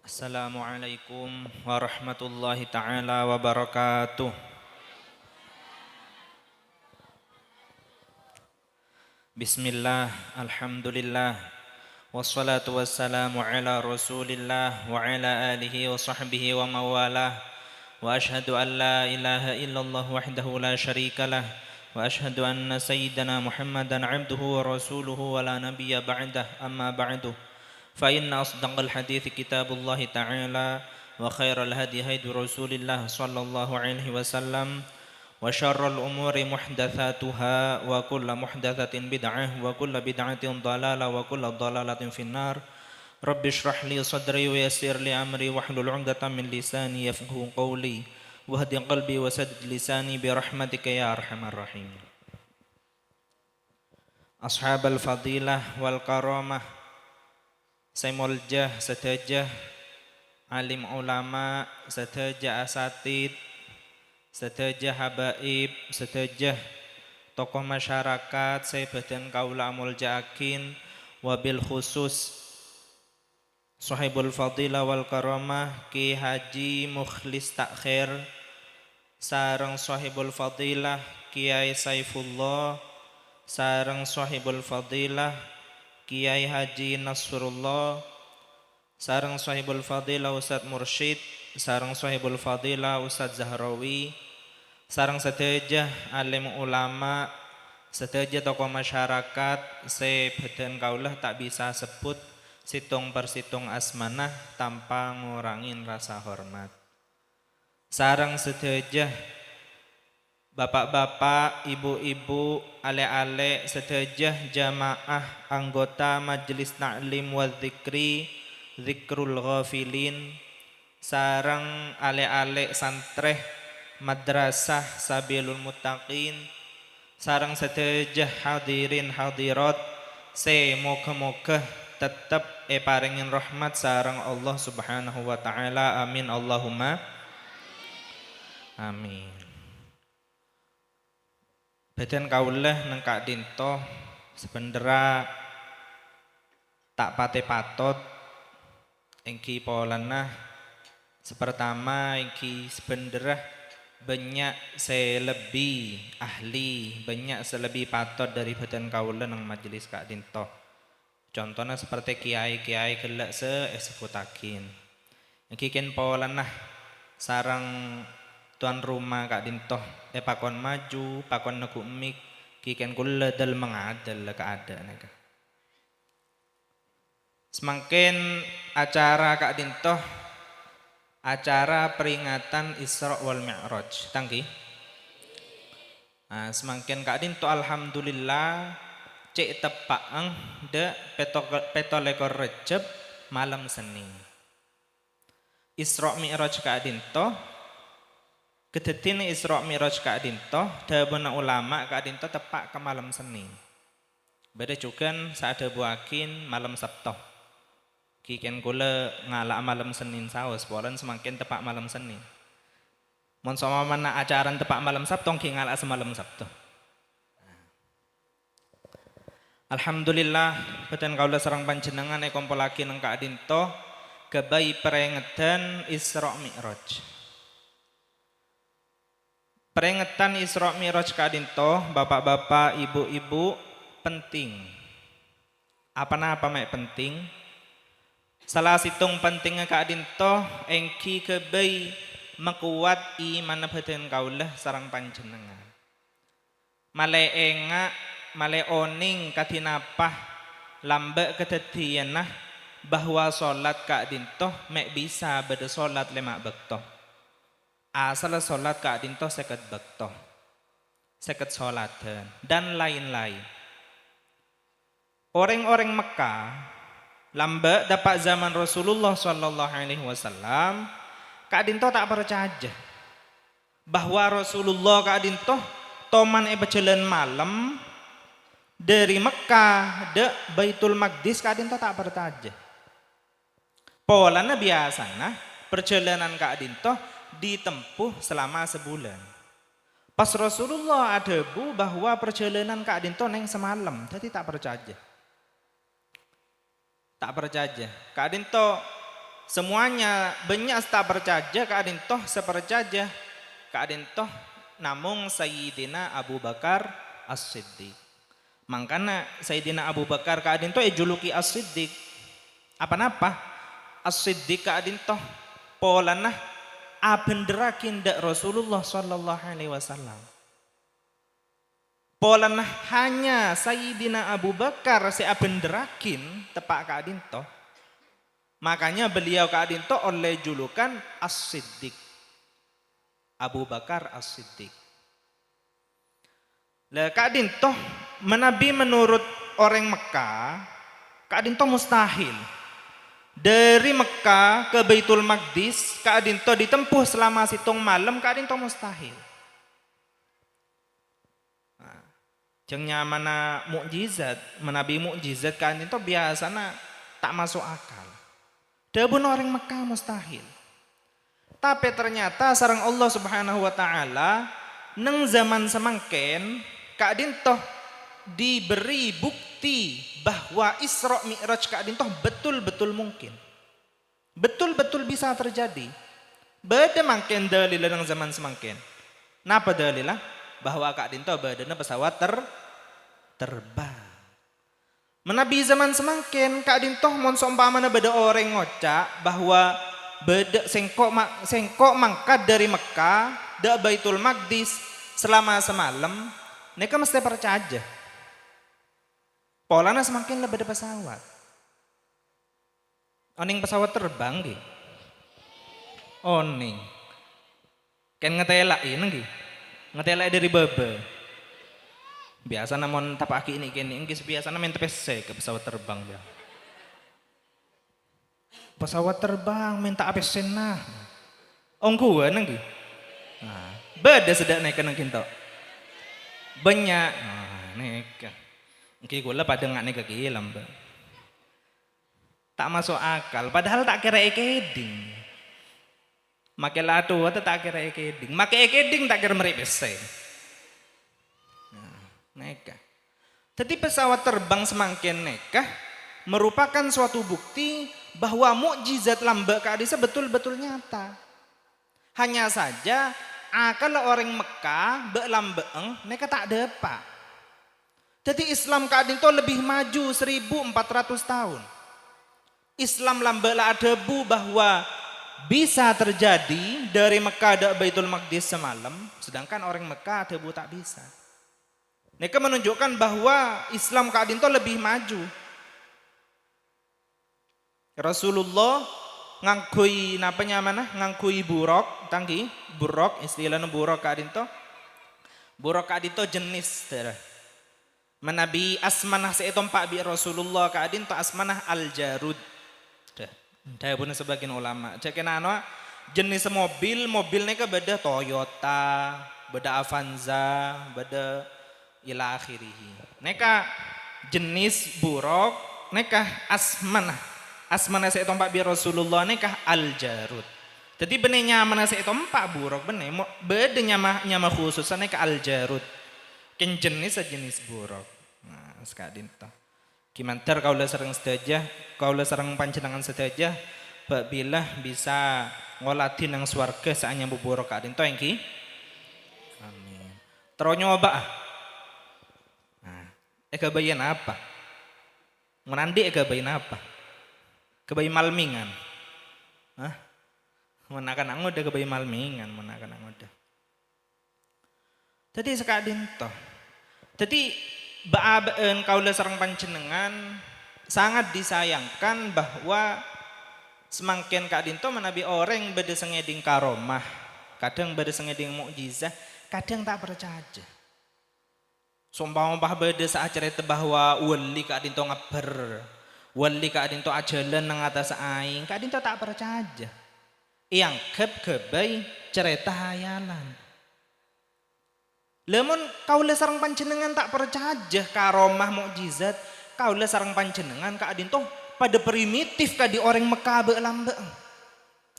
Assalamualaikum warahmatullahi taala wabarakatuh. Bismillah, alhamdulillah, wassalatu wassalamu ala rasulillah wa ala alihi wa sahbihi wa mawalah. Wa ashhadu an la ilaha illallah wahdahu la syarikalah. Wa ashhadu anna sayyidana Muhammadan abduhu wa rasuluhu wa la nabiyya ba'dah amma ba'du. فإن أصدق الحديث كتاب الله تعالى وخير الهدي هدي رسول الله صلى الله عليه وسلم وشر الأمور محدثاتها وكل محدثة بدعة وكل بدعة ضلالة وكل ضلالة في النار. رب اشرح لي صدري ويسر لي أمري واحلل عقدة من لساني يفقهوا قولي واهد قلبي وسدد لساني برحمتك يا أرحم الراحمين. أصحاب الفضيلة والكرامة, Saimuljah sedajah alim ulama, sedajah asatid, sedajah habaib, sedajah tokoh masyarakat, saya badan kaula muljaakin, wabil khusus sahibul fadilah wal karamah Ki Haji Mukhlis Takhir, sareng sahibul fadilah Kiai Saifullah, sareng sahibul fadilah Kiai Haji Nasrullah, sareng sahibul fadilah Ustadz Mursyid, sareng sahibul fadilah Ustadz Zahrawi, sareng sedajah alim ulama, sedajah tokoh masyarakat, sebadan kaulah tak bisa sebut situng persitung asmanah tanpa ngurangin rasa hormat. Sareng sedajah bapak-bapak, ibu-ibu, ale-ale, sedajah jamaah anggota Majelis Ta'lim wa Dzikri Dzikrul Ghafilin, sareng ale-ale santreh Madrasah Sabilul Muttaqin, sareng sedajah hadirin hadirat, moga-moga tetep paringin rahmat sareng Allah Subhanahu wa taala. Amin Allahumma amin. Badan kaulah nengkak dinto sebenera tak patot engki polanah sepertama engki sebenera banyak selebih ahli, banyak selebih patot dari badan kaulah nang majelis kak dinto. Contohnya seperti kiai-kiai gelak sebutakin. Engki ken polanah sarang tuan rumah kak dintoh pakon maju, pakon nagu mik, kiken kulla dal mengadal keadaan ka. Semakin acara kak dintoh, acara peringatan Isra wal Mi'raj, tangki. Semakin kak dintoh alhamdulillah cek tepaang de petolekor Rejab malam Senin. Isra Mi'raj kak dintoh kedetin Isra Mi'raj Kak Dinto, dabana ulama Kak Dinto tepak ke malam Senin. Beda juga saada buakin malam Sabtu. Kiken kula ngalak malam Senin saus, bolan semakin tepak malam Senin. Mon sama mana acaran tepak malam Sabtu, ki ngalak semalam Sabtu. Alhamdulillah, badan kaula sareng panjenengan kumpulake nang Kak Dinto kebai perengetan Isra Mi'raj. Peringatan Isra Mi'raj Kak Dinto, bapak-bapak, ibu-ibu penting. Apa mek penting? Salah situng pentingnya Kak Dinto engki kebai mekuat iman badan kaulah sarang panjenengan. Male enga, male oning katinapah lambek kedadianah bahwa solat Kak Dinto mek bisa beda solat lemak bekto. Asal solat Kak Dinto seket bekto, seket solatan dan lain-lain. Orang-orang Mekah lambe dapat zaman Rasulullah Shallallahu Alaihi Wasallam, Kak Dinto tak percaya bahwa Rasulullah Kak Dinto toman berjalan malam dari Mekah de Baitul Maqdis. Kak Dinto tak percaya. Polanya biasanya perjalanan Kak Dinto ditempuh selama sebulan. Pas Rasulullah adebu bahwa perjalanan Kak Dinto neng semalam, jadi tak percaya. Tak percaya. Kak Dinto semuanya banyak tak percaya keadin toh sepercaya keadin toh namung Sayyidina Abu Bakar As-Siddiq. Mangkana Sayyidina Abu Bakar keadin toh juluki As-Siddiq. Apa-apa As-Siddiq keadin toh polana abenderakin dak Rasulullah sallallahu alaihi wasallam. Polana hanya Sayyidina Abu Bakar si abenderakin tepak keadin toh. Makanya beliau keadin toh oleh julukan As-Siddiq. Abu Bakar As-Siddiq. Lah keadin toh menabi menurut orang Mekah, keadin toh mustahil. Dari Mekah ke Baitul Maqdis, keadin toh ditempuh selama situng malam, keadin toh mustahil. Jengnya mana mukjizat, menabi mukjizat keadin toh biasanya tak masuk akal. Dabun orang Mekah mustahil. Tapi ternyata sareng Allah Subhanahu wa taala neng zaman semangken keadin toh diberi bukti bahwa Isra Mi'raj keadin toh betul-betul mungkin. Betul-betul bisa terjadi. Beda mangken dalil neng zaman semangken. Napa dalilah? Bahwa keadin toh badana pesawat terbang. Menabi zaman semangkin keadin toh mon seumpamana beda orang ngocak bahwa beda sengkok mangkat dari Mekah da Baitul Maqdis selama semalam, mereka mesti percaya. Polana semakin lebih ada pesawat. Oning pesawat terbang di. Oning. Kan ngetelak ini nggih. Ngetelak dari baba. Biasa namun tapaki ini kini engkis biasa namun tepese ke pesawat terbang dia. Pesawat terbang minta apa senah. Ongku nengki. Nah, beda sedak naik nang kinto. Banyak. Nah, naik. Engki gula pada nggak naik ke lambe. Tak masuk akal. Padahal tak kira ekeding. Make latu atau tak kira ekeding. Make ekeding tak kira meripese. Neka. Jadi pesawat terbang semakin neka merupakan suatu bukti bahwa mukjizat lambak keadisa betul-betul nyata. Hanya saja kalau orang Mekah belambeeng neka tak depa. Jadi Islam keadin itu lebih maju 1400 tahun. Islam lambak lah debu bahwa bisa terjadi dari Mekah ke Baitul Maqdis semalam, sedangkan orang Mekah debu tak bisa. Mereka menunjukkan bahwa Islam keadaan itu lebih maju. Rasulullah ngangkui napanya mana? Ngangkui buruk, tangki buruk istilahnya buruk keadaan itu. Buruk keadaan itu jenis darah. Menabi asmanah seetompak bi Rasulullah keadaan itu asmanah al-jarud. Dah punya sebagian ulama. Cekena jenis mobil mereka beda Toyota, beda Avanza, beda ila akhirih. Neka jenis buruk, neka asmana saya tompak bi Rasulullah neka al-jarud. Jadi benenya mana saya tompak buruk bener, beda nyama khusus neka al-jarud. Ken jenis sejenis buruk. Nah, sekadin to. Kimantar kaulah serang sedaja, kaulah serang panjenengan sedaja, bila bisa ngolatin yang swarga saanya buruk kadin to engki. Amin. Terus nyoba. Kebayan apa? Menandi kebayan apa? Kebayan malmingan. Hah? Menakan angoda kebayan malmingan, menakan angoda. Jadi sekadin toh. Jadi baaben kaula sareng panjenengan sangat disayangkan bahwa semangken kadin toh menabi orang beda sengeding karomah, kadang beda sengeding mukjizah, kadang tak percaya. Sumpah beda saat cerita bahwa wali kadin to ngaber, wali kadin to ajalan nang atas aing, kadin to tak percaya. Yang kebai cerita hayalan. Lemon kaula sareng panjenengan tak percaya karomah mukjizat, kaula sareng panjenengan kadin to pada primitif kadi orang Mekah beulambeng.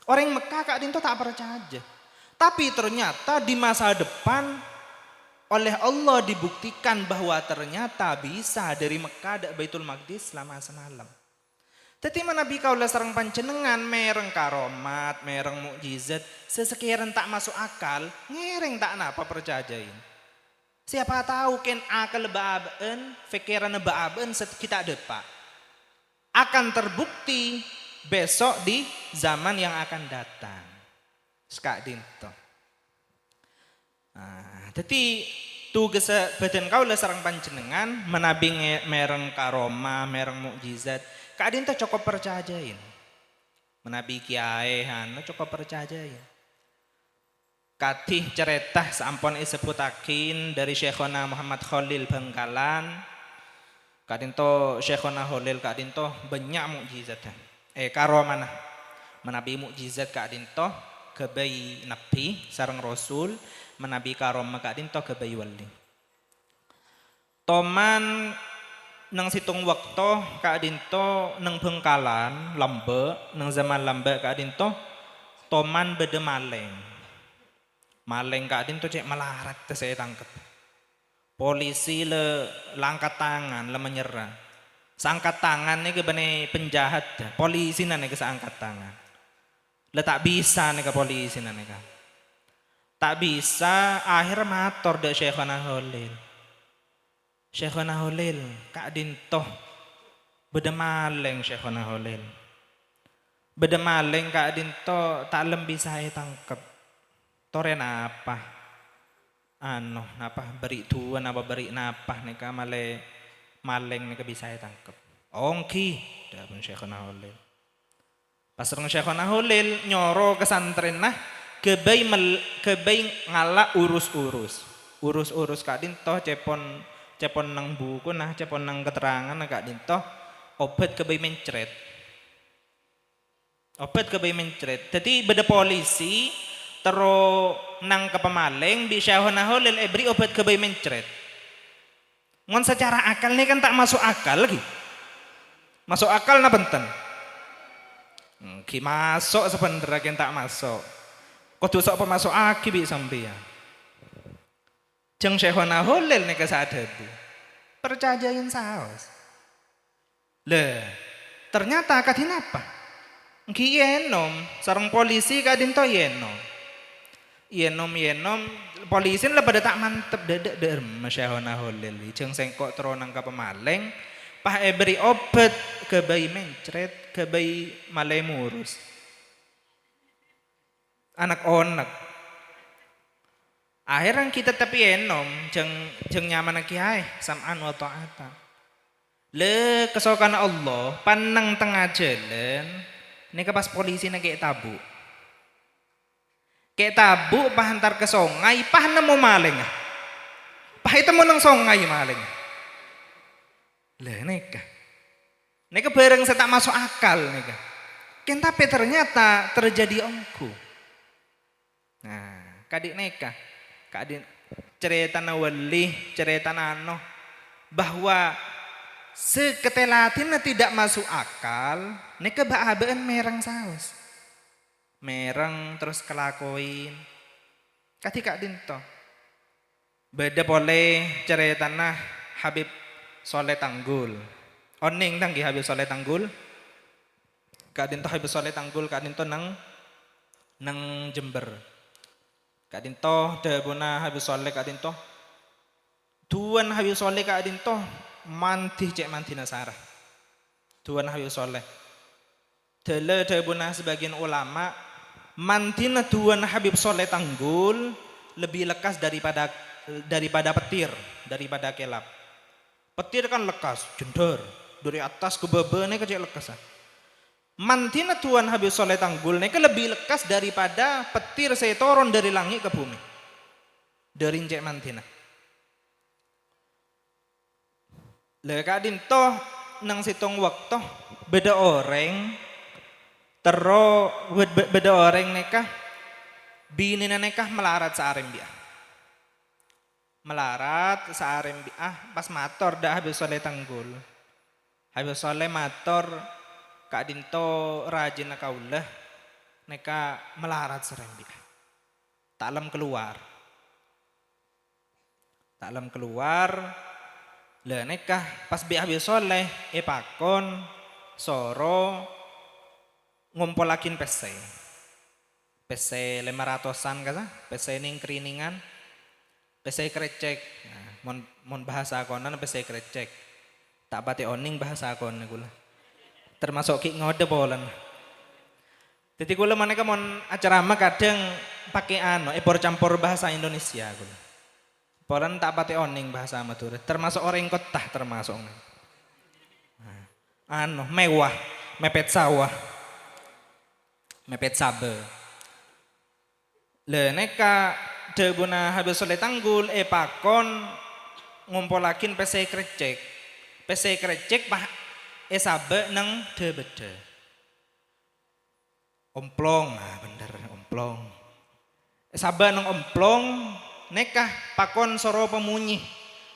Orang Mekah kadin to tak percaya. Tapi ternyata di masa depan oleh Allah dibuktikan bahwa ternyata bisa dari Mekah ke Baitul Maqdis selama semalam. Teti Nabi kaula sareng panjenengan mereng karomat, mereng mukjizat, sesekian tak masuk akal, ngereng tak napa percayain. Siapa tahu ken akal baaben, pikiran baaben kita depak. Akan terbukti besok di zaman yang akan datang. Sekak dinto. Jadi tugas badan kaula sareng panjenengan menabi mereng karoma, mereng mukjizat. Kak dinto cukup percayain. Menabi kiai hana cukup percayain. Katih cerita sampun disebutakin dari Syekhona Muhammad Khalil Bangkalan. Kadinto Syekhona Khalil kadinto banyak mukjizat. Karomana menabi mukjizat kadinto kebai nabi sareng rasul menabi karoma kadinto kebai wali. Toman nang situng waktu kadinto nang Bangkalan lambe nang zaman lambe kadinto toman bede maleng. Maleng kadinto cek melarat saya tangkap. Polisi le langkat tangan le menyerang. Seangkat tangan nih ke bani penjahat. Polisi nih ke seangkat tangan. Le tak bisa nih ke polisi nih ke. Tak bisa akhir mator dek Syekhona Khalil. Syekhona Khalil kak dintoh beda maleng Syekhona Khalil. Beda maleng kak dintoh tak lembi saya tangkep. Toren apa? Napa beri tuan apa beri napa nika male maleng nika bisa tangkep. Ongki dah pun Syekhona Khalil. Pas rong Syekhona Khalil nyoro kesantren nah kebai ngala urus-urus. Urus-urus kak dintoh cepon nang buku nah cepon nang keterangan kak dintoh obat kebai mencret. Obat kebai mencret. Jadi beda polisi tero nang ke pemaleng di Syekhona Khalil beri obat kebai mencret. Ngon secara akal ini kan tak masuk akal lagi. Masuk akal na benten. Ki masuk sebenarnya kan tak masuk. Kudu sok pemasuk aki bi sampeyan. Jeng Syekhona Khalil nek sadari. Percayain saos. Ternyata kadin apa? Ki yenom sareng polisi kadin to yenom. Yenom polisi lah pada tak mantep dedek Syekhona Khalil jeung sengkok teronang ke pemaleng pah beri obat ke bayi mencret ke bayi malai murus anak-anak akhirnya kita tapi yenom jeung nyaman kiai sam'an wa ta'atan le kesokan Allah panang tengah jalan nika pas polisi nek tabu kayak tabu pah antar ke songai pah nemu maling pah itu mau nang songai maling neka bareng saya tak masuk akal neka kan tapi ternyata terjadi ongku nah kadik neka kadik cerita wali cerita nano bahwa seketelatin tidak masuk akal neka baabaan merang saus mereng terus kelakuin ketika dinto beda boleh cerita nah Habib Soleh Tanggul oning tanggi Habib Soleh Tanggul kak dinto Habib Soleh Tanggul kak dinto nang Jember kak dinto debuna Habib Soleh kak dinto tuan Habib Soleh kak dinto mantih cek mantina sarah tuan Habib Soleh debuna sebagian ulama mantina tuan Habib Soleh Tanggul lebih lekas daripada petir, daripada kelap. Petir kan lekas, jender dari atas ke bawah nih kecil lekas. Mantina tuan Habib Soleh Tanggul nih lebih lekas daripada petir saya turun dari langit ke bumi. Dari cek mantina. Lekadin toh nang situng waktu beda orang. Tero beda orang nekah bini nekah melarat saarem dia. Melarat saarem dia pas mator dah Habib Soleh Tanggul. Habib Soleh mator kak dinto rajin kaulah neka melarat sarem dia. Talam keluar. Lah nekah pas bi Habib Soleh pakon soro ngumpulakin PC. PC 500-an kata, PC ning kriningan, PC krecek. Nah, mon bahasa konan PC krecek. Tak pati oning bahasa kon kula. Termasuk ki ngode polen. Jadi kula maneka mon acara mah kadang pakai epor campur bahasa Indonesia kula. Polen tak pati oning bahasa Madura, termasuk orang kota termasuk. Mewah, mepet sawah. Mepet sabe. Le neka debuna habis soleh tanggul pakon ngumpulakin PC krecek. PC krecek pah sabe nang debede. Omplong, bener omplong. Sabe nang omplong neka pakon soro pemunyi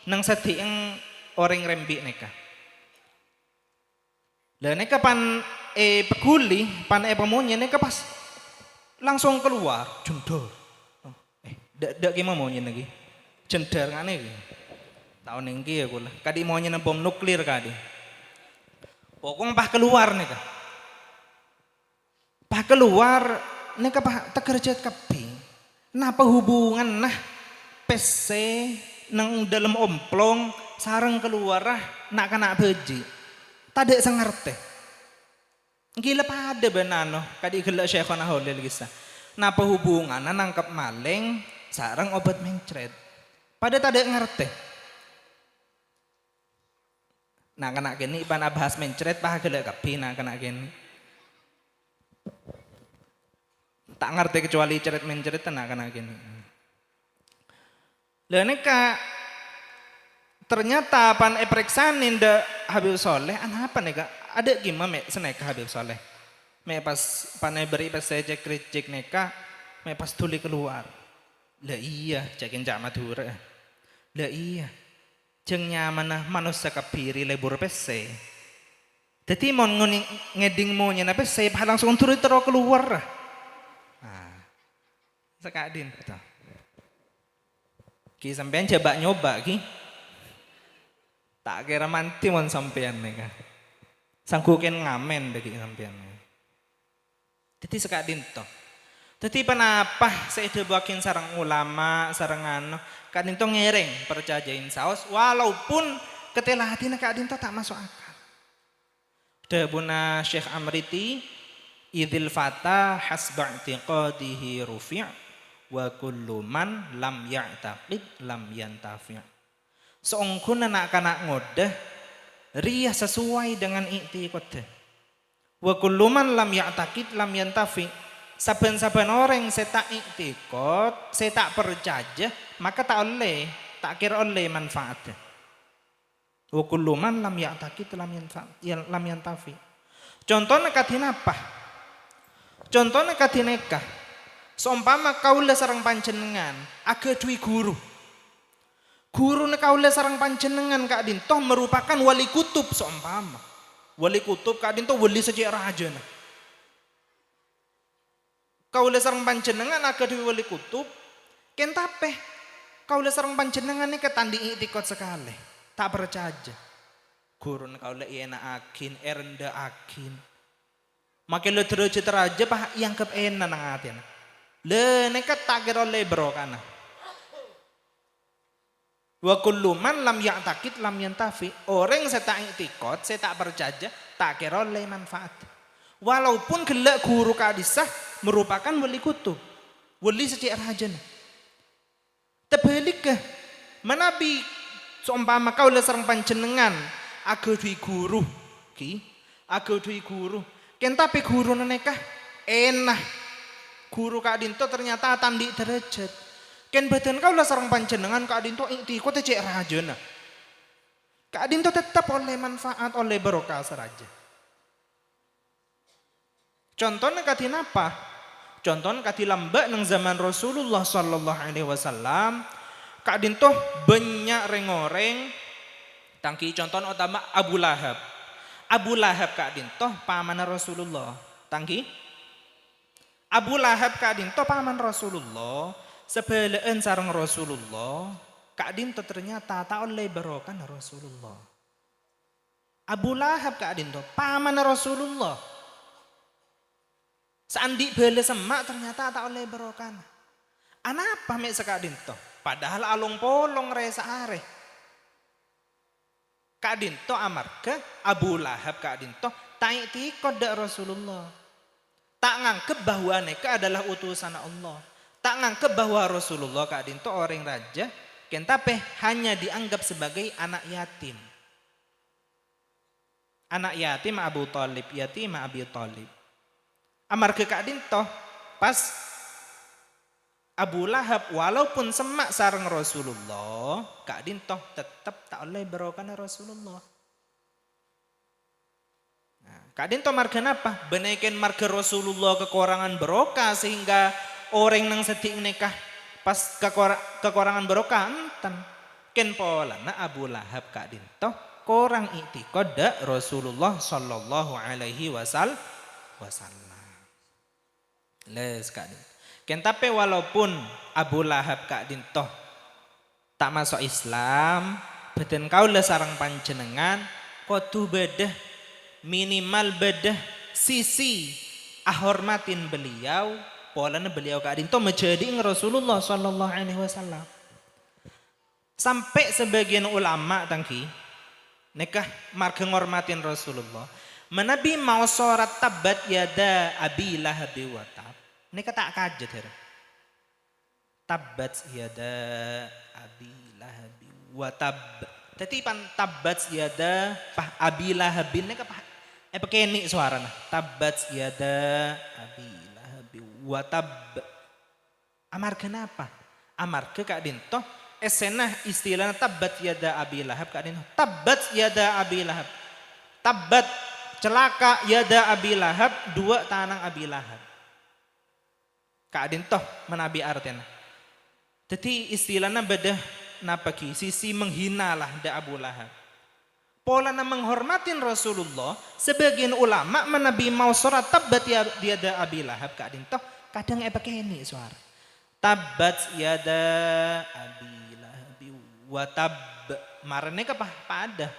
nang sedieng orang rembi neka. Le neka pan peguli pan pemunyi neka pas langsung keluar jendor. Dak ki mau nyen lagi. Jendar ngene iki. Tahun iki ya kula. Kadi mau nyen bom nuklir kadi. Pokong pah keluar nika. Pah keluar nika pah tegerjet kabeh. Napa hubungan nah PC nang dalam omplong sareng keluar nak kena beji. Tadek sangerteh. Gila pada benano kadi gelak Syekhona Holil kisah. Napa hubungan nangkep maling sarang obat mencret. Pada tadek ngerteh. Nah kena gini pan bahas mencret pah gelak kapi nah kena gini. Tak ngerti kecuali ceret mencret nah kena gini. Leneka ternyata pan periksanin de Habib Soleh apa nih kak? Ada gimana seneka Habib Soleh? Pas panai beri pas saya cek ricik neka, pas tuli keluar. Lah iya, cekin cak Madura. Lah iya, jeng nyaman manusia kapiri lebur pese. Jadi mau ngeding mau nyana pese, langsung turi terus keluar. Nah, sekadin betul. Ki sampean coba nyoba ki. Tak kira manti mon sampean neka. Sangkuken ngamen bagi sampean. Jadi sekadin toh. Jadi kenapa saya dibawakin sarang ulama, sarang kadin toh ngereng percayain saus, walaupun ketelah hati kadin toh tak masuk akal. Debuna Syekh Amriti, idil fata hasba i'tiqadihi rufi' wa kullu man lam ya'taqid lam yantafi'. Seongkun anak kanak ngodah riyah sesuai dengan i'tiqad. Wa kullu man lam ya'taqid lam yantafi'. Saben-saben orang saya tak i'tiqad, saya tak percaya, maka tak kira oleh manfaat. Wa kullu man lam ya'taqid lam yantafi'. Contohnya katina apa? Contohnya katineka. Seumpama kaula sareng panjenengan aga duwe guru. Guru kaula sareng panjenengan Kak Dinto merupakan wali kutub seumpama. Wali kutub Kak Dinto wali sejak raja. Kaula sareng panjenengan aga duwe wali kutub, kentape kaula sareng panjenengan iki ketandi i'tiqad sekali. Tak percaya. Guru kaula enak akin, ernda akin. Makin lo derajat raja pah yang kepena nang atena. Le neka tak kira lebro kana. Wa kullu man lam ya'taqid lam yantafi. Orang saya tak i'tiqad, saya tak percaya, tak kira le manfaat. Walaupun gelak guru kadisah merupakan wali kutub, wali sejak raja. Terbalik ke manabi seumpama kau le sareng panjenengan aga duwe guru ki, aga duwe guru. Ken tapi guru nenekah enak. Guru Kak Dinto ternyata tandi derajat. Ken badan kau le sareng panjenengan Kak Dinto i'tiqad cek rajana. Kak Dinto tetap oleh manfaat, oleh barokah seraja. Contohnya kati apa? Contohnya kati lambak nang zaman Rasulullah sallallahu alaihi wasallam. Kak Dinto banyak rengoreng. Tangki contoh utama Abu Lahab. Abu Lahab Kak Dinto paman Rasulullah. Tangki Abu Lahab Kak Dinto paman Rasulullah. Sebelaan sareng Rasulullah. Kak Dinto ternyata tak oleh barokah Rasulullah. Abu Lahab Kak Dinto, paman Rasulullah. Seandi bela semak ternyata tak oleh berokan. Anapa mek Kak Dinto? Padahal alung polong resa are. Kak Dinto amarga Abu Lahab Kak Dinto taik tikod dak Rasulullah. Tak ngangkep bahwa neka adalah utusan Allah. Tak ngangkep bahwa Rasulullah Kak Dinto orang raja, kentape hanya dianggap sebagai anak yatim. Anak yatim Abu Talib, yatim Abi Talib. Amarga Kak Dinto pas Abu Lahab walaupun semak sareng Rasulullah, Kak Dinto tetap tak oleh berokan Rasulullah. Nah, Kak Dinto marga apa? Benaikan marga Rasulullah kekurangan berokah sehingga orang nang sedik nikah pas kekurangan berokah enten. Ken pola na Abu Lahab Kak Dinto korang iktikad Rasulullah sallallahu alaihi wasallam. Les Kak Dinto. Kentape walaupun Abu Lahab Kak Dinto tak masuk Islam, beden kaula sareng panjenengan kudu bedah minimal bedah sisi ahormatin beliau, polana beliau Kak Dinto menjadi Rasulullah sallallahu alaihi wasallam. Sampai sebagian ulama tangki nekah marga ngormatin Rasulullah. Menabi mau sorat tabat yada Abi Lahab wa tab. Neka tak kajet her. Tabat yada Abi Lahab wa tab. Tadi pan tabat yada pah Abi Lahab neka pah pekeni suarana. Tabat yada Abi Lahab wa tab. Amarga napa? Amarga Kak Dinto esenah istilahnya tabat yada Abi Lahab Kak Dinto. Tabat yada Abi Lahab. Tabat celaka yada Abi Lahab, dua tanang Abi Lahab. Kak Dinto menabi artinya. Jadi istilahnya beda napaki sisi menghinalah da Abu Lahab. Pola na menghormatin Rasulullah, sebagian ulama menabi mau surat tabat yada Abi Lahab Kak Dinto kadang pakai ini suara. Tabat yada Abi Lahab wa tab. Marane ka pada.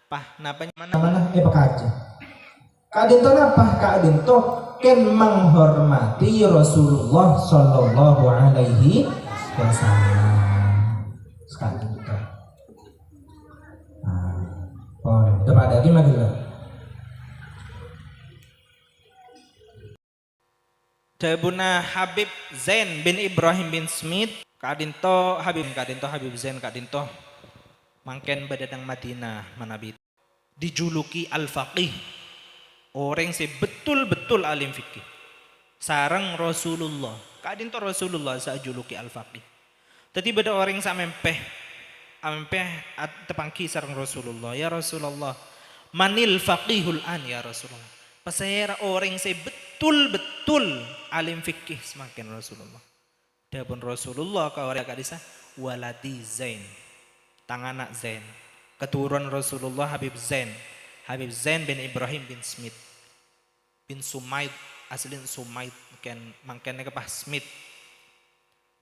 Pah napanya mana pakai aja. Kak Dinto apa? Kak Dinto ken menghormati Rasulullah sallallahu alaihi wasallam. Kak Dinto. Oh, depan lagi mana? Dabuna Habib Zain bin Ibrahim bin Smith. Kak Dinto Habib Zain Kak Dinto mangken badadang Madinah manabi. Dijuluki Al-Faqih. Orang si betul-betul alim fikih. Sarang Rasulullah. Kak Dinto Rasulullah saya juluki Al-Faqih. Tadi beda orang samempeh tepangki sarang Rasulullah. Ya Rasulullah, manil faqihul an ya Rasulullah. Pasayara orang si betul-betul alim fikih semakin Rasulullah. Dapun Rasulullah kau orang kadisa waladi Zain. Tanganak Zain. Keturunan Rasulullah Habib Zain bin Ibrahim bin Smith bin Sumaid aslin Sumaid mangken pah Smith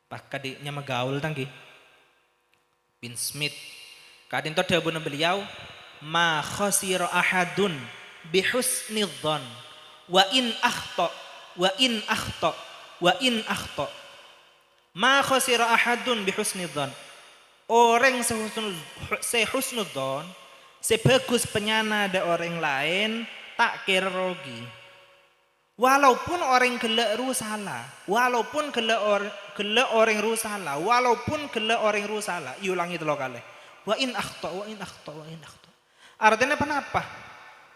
pah kadiknya magaul tangki bin Smith. Kadin to dawuh beliau ma khasira ahadun bihusnidzan wa in akhta ma khasira ahadun bihusnidzan. Orang sehusnudzon sebagus penyana ada orang lain tak kira rogi. Walaupun orang gelak rusala, walaupun gelak orang rusala, walaupun gelak orang rusala, iulangi telo kali. Wa in akhta. Artinya kenapa?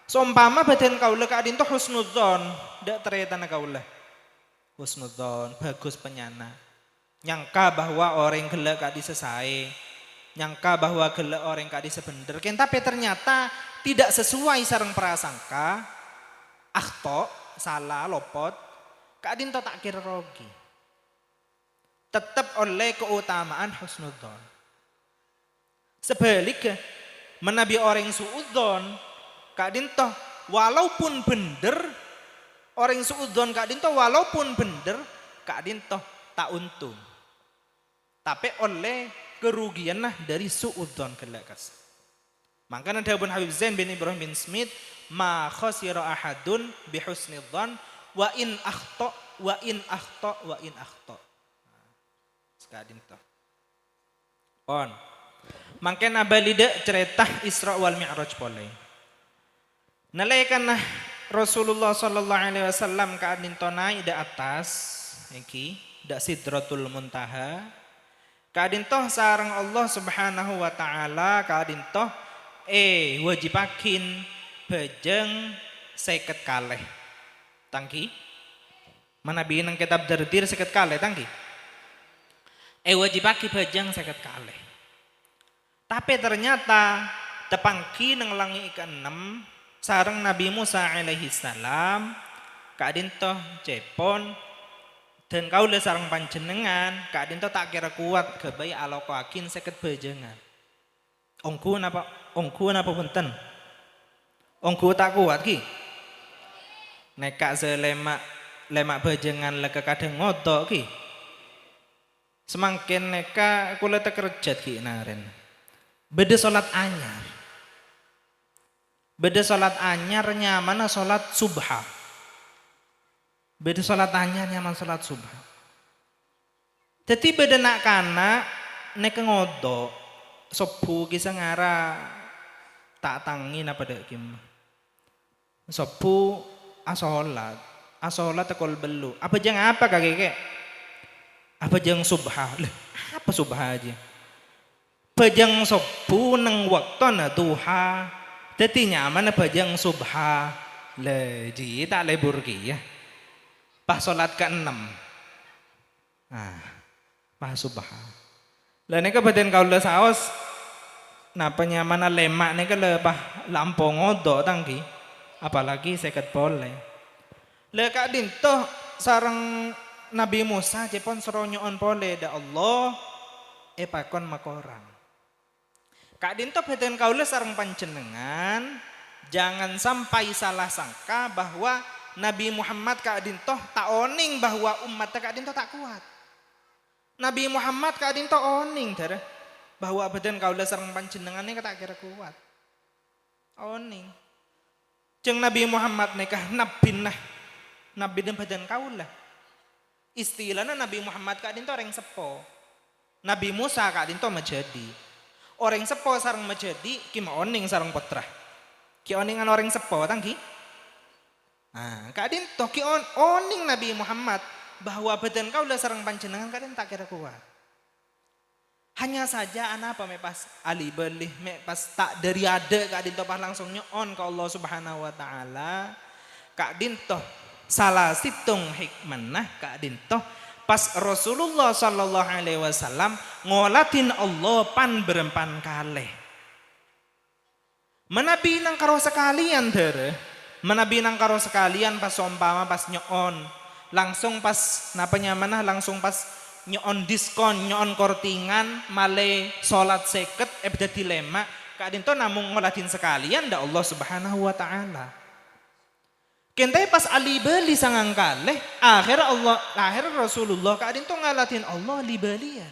Seumpama badan kaula Kak Dinto husnudzon, dak teretana kaula. Husnudzon, bagus penyana. Nyangka bahwa orang gelak Kak disesai. Nyangka bahwa gelak orang kadi sebener, tapi ternyata tidak sesuai sareng prasangka, akhto, salah, lopot, Kak Dinto tak kira rogi. Tetap oleh keutamaan husnudzon. Sebaliknya, menabi orang suudzon, Kak Dinto walaupun bener, orang suudzon Kak Dinto walaupun bener, Kak Dinto tak untung. Tapi oleh kerugian lah dari suudzon kelekas. Makanya dawuh Habib Zain bin Ibrahim bin Smith, ma khasira ahadun bihusnidzan wa in akhta wa in akhta wa in akhta. Sekadin toh. Pon. Mangken abalide cerita Isra wal Mi'raj pole. Nalaikan Rasulullah sallallahu alaihi wasallam kadin to naik di atas iki dak Sidratul Muntaha. Kadin toh sareng Allah Subhanahu wa taala kadin toh wajibakin bejeng 50 kalih. Tangki. Manabi nang kitab Dardir 50 kalih tangki. Wajibaki bejeng 50 kalih. Tapi ternyata tepangki nang langi ke-6 sareng Nabi Musa alaihi salam kadin toh cepon dan kaula sareng panjenengan kadin toh tak kira kuat kebayi alokakin 50 bejengan. Ongku napa punten? Ongku tak kuat ki. Nekak lemak bejengan leka kadang ngodok ki. Semakin neka kula tekerjat ki naren. Beda salat anyar. Beda salat anyar nyaman salat subha. Beda salat anyar nyaman salat subha. Jadi beda nak kana nek ngodok sobu kisah ngara tak tangin apa dek kim. Sobu asolat tekol belu. Apa jang apa kakek? Apa jang subha? Lah, apa subha aja? Bajang sobu neng waktu na duha, jadi nyaman bajang subha, leji tak lebur ki ya. Pas solat ke-6, pas subha. Lah neka badan kau le saos, napa nyaman lemak neka lepah lampong ngodok tangki, apalagi seket boleh. Lah kak dintoh sarang Nabi Musa cepon seronyoon boleh da Allah, pakon makorang. Kak dinto beten kaula sareng panjenengan jangan sampai salah sangka bahwa Nabi Muhammad Kak dinto tak oning bahwa umatnya Kak dinto tak kuat. Nabi Muhammad Kak dinto oning darah bahwa beten kaula sareng panjenengan ini tak kira kuat. Oning. Jeng Nabi Muhammad nekah nabi dan beten kaula. Istilahnya Nabi Muhammad Kak dinto orang sepo. Nabi Musa Kak dinto menjadi. Orang sepo sarang menjadi kima oning sarang putra. Ki oningan orang sepo tangki. Kadin toh ki oning Nabi Muhammad bahwa badan kau lah sarang panjenengan kadin tak kira kuat. Hanya saja anak apa pas ali belih pas tak dari ada kadin toh pas langsung nyon ke Allah Subhanahu wa taala. Kadin toh salah situng hikmah kadin toh pas Rasulullah sallallahu alaihi wasallam ngolatin Allah pan berempan kalih. Menabi nang karo sekalian dere. Menabi nang karo sekalian pas umpama pas nyon. Langsung pas napa nyamanah langsung pas nyon diskon, nyon kortingan, male salat 50 beda dilema. Kadin to namung ngolatin sekalian da Allah Subhanahu wa taala. Kentai pas ali bali sangang kalih, akhir Rasulullah kadin to ngalatin Allah li balian.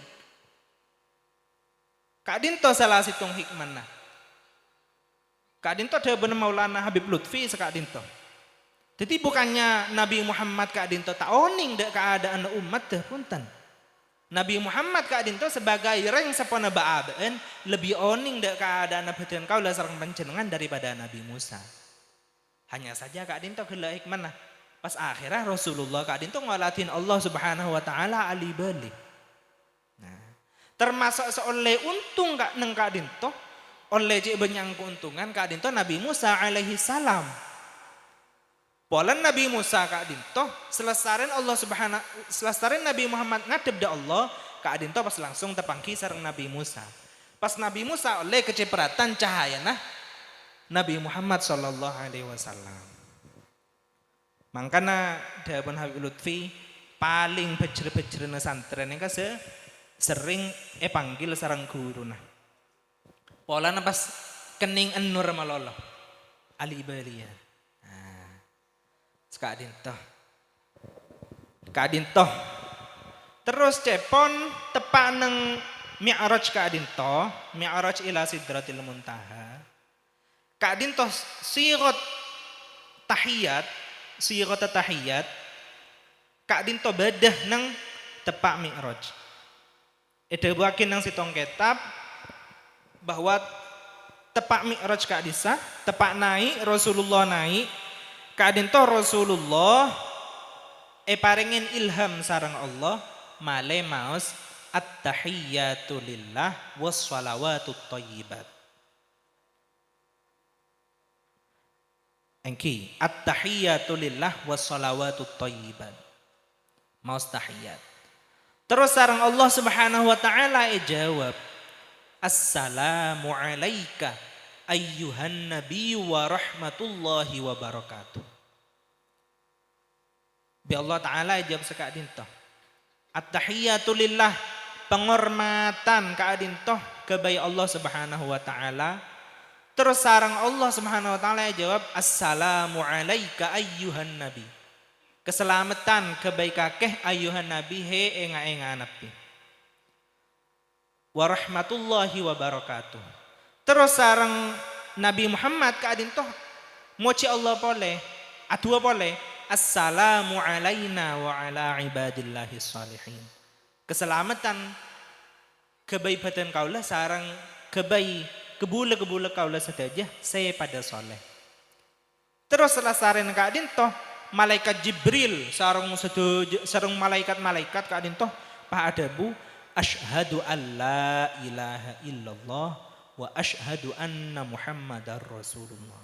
Kadin to salah situng hikmah. Kadin to ada bener Maulana Habib Lutfi sekadin to. Jadi bukannya Nabi Muhammad kadin to tak oning dek keadaan umat teh punten. Nabi Muhammad kadin to sebagai reng sepona baaben lebih oning dek keadaan badan kau lah sareng panjenengan daripada Nabi Musa. Hanya saja Kak Dinto gila hikmah. Pas akhirnya Rasulullah Kak Dinto ngalatin Allah Subhanahu wa taala ali bali. Nah, termasuk seoleh untung Kak neng Kak Dinto, oleh cik benyang keuntungan Kak Dinto Nabi Musa alaihi salam. Polan Nabi Musa Kak Dinto selesarin Allah Subhanahu selesarin Nabi Muhammad ngadep da Allah, Kak Dinto pas langsung tepangki sareng Nabi Musa. Pas Nabi Musa oleh kecipratan cahaya Nabi Muhammad sallallahu alaihi wasallam. Mangkana dawuh Habib Lutfi paling bejre-bejrene santren ini sering panggil sareng guruna. Polana pas kening enur malolo. Ali balian. Kak Dinto. Terus cepon tepak neng Mi'raj Kak Dinto, Mi'raj ila Sidratil Muntaha. Kadin toh sirat tahiyat, sirat tahiyat kadin to bedah nang tepak Mi'raj. Edewakin nang sitong kitab bahwa tepak Mi'raj kadisa, tepak naik Rasulullah naik, kadin to Rasulullah paringin ilham sareng Allah male maos at-tahiyyatu lillah was shalawatut thayyibat. Engki at-tahiyyatu lillah was shalawatut thayyibat. Maos tahiyat. Terus sareng Allah Subhanahu wa taala jawab assalamu alayka ayyuhan nabiy wa rahmatullahi wa barakatuh. Bi Allah taala jawab sekadin toh. At-tahiyyatu lillah penghormatan kadin toh kebai Allah Subhanahu wa taala. Terus sareng Allah Subhanahu wa taala jawab assalamu alayka ayyuhan nabi. Keselamatan kebai kakeh ayyuhan nabi he enga nabi. Wa rahmatullahi wa barakatuh. Terus sareng Nabi Muhammad kadin toh moci Allah boleh, adua boleh. Assalamu alaina wa ala ibadillahi salihin. Keselamatan kebai badan kaulah sareng kebai kebula kaulah saja saya pada soleh. Terus setelah sareng kadin toh malaikat Jibril sareng malaikat kadin toh pak adabu asyhadu alla ilaha illallah wa asyhadu anna muhammadar rasulullah.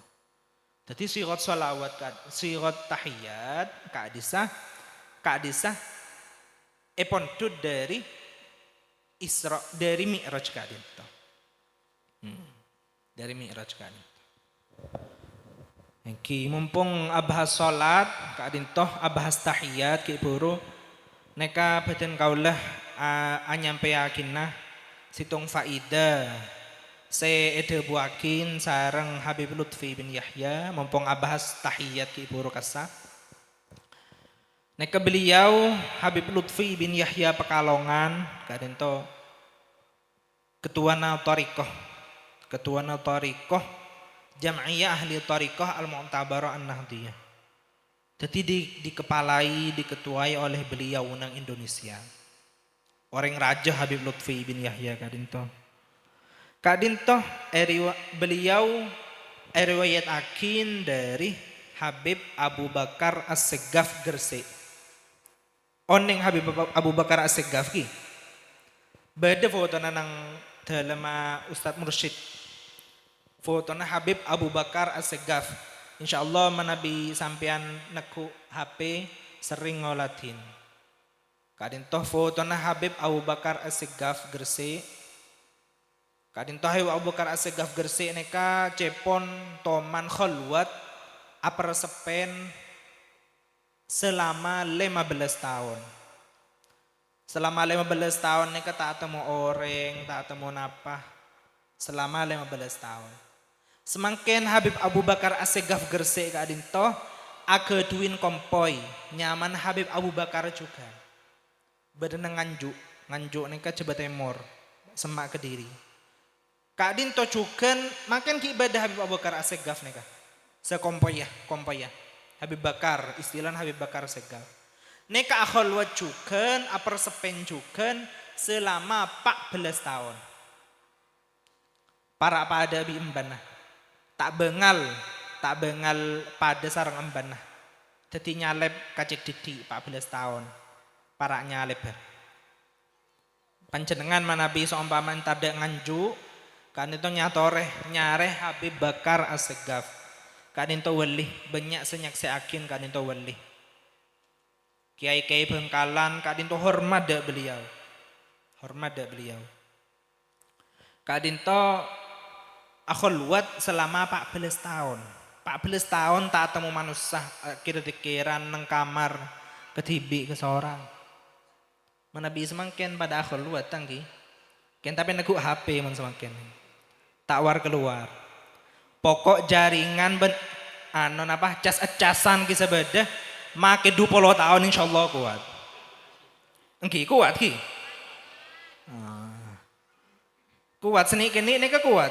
Jadi sirat salawat sirat tahiyat kadisah epontud dari Isra dari Mi'raj kadin toh. Dari Mi'raj kadin. Ki mumpung abahas salat kadin toh abahas tahiyat ki buru neka badan kaulah anyampe yakinah situng faida se ede buakin sareng Habib Lutfi bin Yahya mumpung abahas tahiyat ki buru kasa neka beliau Habib Lutfi bin Yahya Pekalongan kadin toh ketua Tariqah Jam'iyah Ahli Tariqah Al-Mu'tabarah An-Nahdiyah. Jadi dikepalai, diketuai oleh beliau nang Indonesia. Orang Raja Habib Lutfi bin Yahya kadinto. Kadinto beliau riwayat akin dari Habib Abu Bakar As-Segaf Gresik. Oneng Habib Abu Bakar As-Segaf ki. Beda foto nang dalam Ustadz Mursyid. Fotona Habib Abu Bakar As-Segaf. Insyaallah manabi sampean neku HP sering ngolatin. Kadin toh fotona Habib Abu Bakar As-Segaf Gresik. Kadin toh Habib Abu Bakar As-Segaf Gresik neka cepon toman khalwat apersepen selama 15 tahun. Selama 15 tahun neka tak temu orang, tak temu napa. Selama 15 tahun. Semangken Habib Abu Bakar As-Segaf Gresik kadin toh akeduin kompoi nyaman Habib Abu Bakar juga. Bedeneng nganjuk neka coba temor semak Kediri. Kadin toh cuken makin ki ibadah Habib Abu Bakar As-Segaf neka. Sekompoya. Habib Bakar istilah Habib Bakar As-Segaf. Neka akhalwat cuken apersepen cuken selama 14 tahun. Para pada bi embanah. Tak bengal pada sarang embanah. Jadi nyalep kacik didik 14 tahun. Para nyalep. Panjenengan manabi seumpaman tada nganju kan itu nyareh Habib Bakar As-Segaf. Kan itu wali banyak senyak seakin kan itu wali. Kiai-kiai Bengkalan kan itu hormat dak beliau. Kadin to akhulwat selama 14 tahun. 14 tahun tak temu manusia kira-kiran nang kamar ketibi ke seorang. Manabi semangken pada akhulwat tangki. Ken tapi negu HP man semangken. Tak war keluar. Pokok jaringan cas-casan kisah beda make 20 tahun insyaallah kuat. Engki kuat ki. Kuat seni kene neka kuat.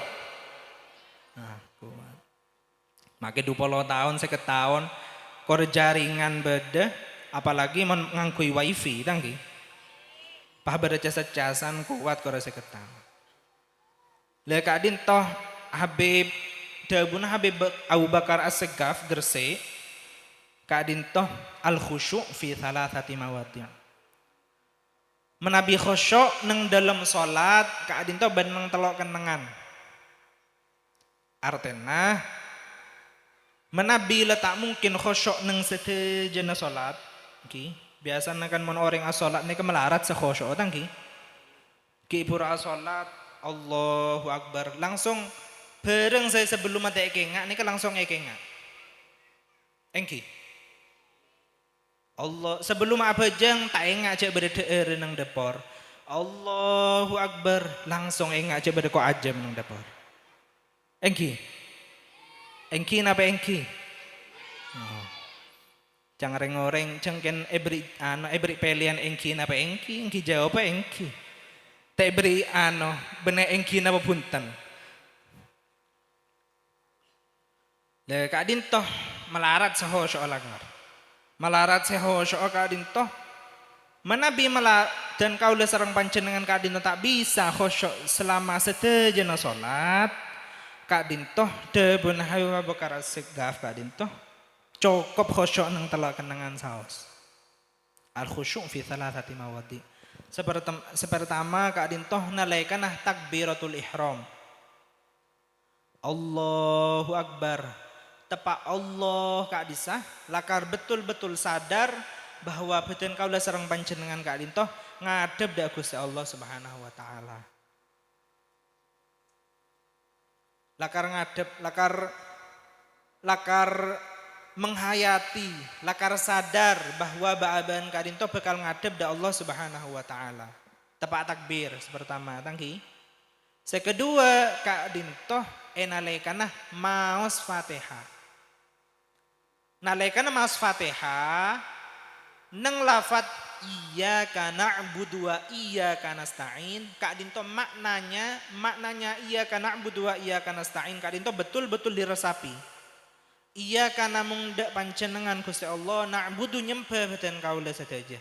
Kuat. Make 20 tahun 50 tahun kor jaringan beda apalagi ngangkui wifi tangki. Pah beda cas-casan kuat kor 50 tahun. Lah kadin toh Habib Dabuna Habib Abu Bakar As-Segaf Gresik kadin toh al khusyuk fi thalathati mawati'. Menabi khusyuk nang dalam salat kadin toh ben nang telok kenengan. Artena menabi letak mungkin khusyuk nang setejana salat. Ki biasanya kan mon orang as-salat ni melarat se khusyuk tangki. Ki pura as-salat Allahu Akbar langsung bareng saya sebelum mati ekengak ini kan langsung ekengak engki Allah sebelum apa jeng tak engak cek berde nang depor Allahu Akbar langsung engak cek berde ko ajem nang depor engki napa engki oh. Jangan reng-oreng cengken ebri pelian engki napa engki jawab engki tak beri bener engki napa punten. Le kadin toh melarat seho soalangar. Melarat seho soal kadin toh menabi dan kau le sareng panjenengan kadin tak bisa khusyuk selama setejana salat. Kadin toh debun Habib Abu Bakar As-Segaf kadin toh cukup khusyuk nang telak kenangan saos. Al khusyuk fi thalathati mawadi'. Sepertama kadin toh nalaikanah takbiratul ihram. Allahu Akbar. Tepak Allah kadisah lakar betul-betul sadar bahwa beten kaula sareng panjenengan kadin toh ngadep da Gusti Allah Subhanahu wa taala. Lakar ngadep, lakar menghayati, lakar sadar bahwa baaban kadin toh bakal ngadep da Allah Subhanahu wa taala. Tepak takbir pertama tangki. Sekedua kadin toh enalekanah maos Fatihah. Nalekana maos Fatihah nang lafat iyyaka na'budu wa iyyaka nasta'in kadin toh maknanya iyyaka na'budu wa iyyaka nasta'in kadin toh betul-betul diresapi. Iya kana mung dak panjenengan Gusti Allah na'budu nyembah beten kaula sadaja.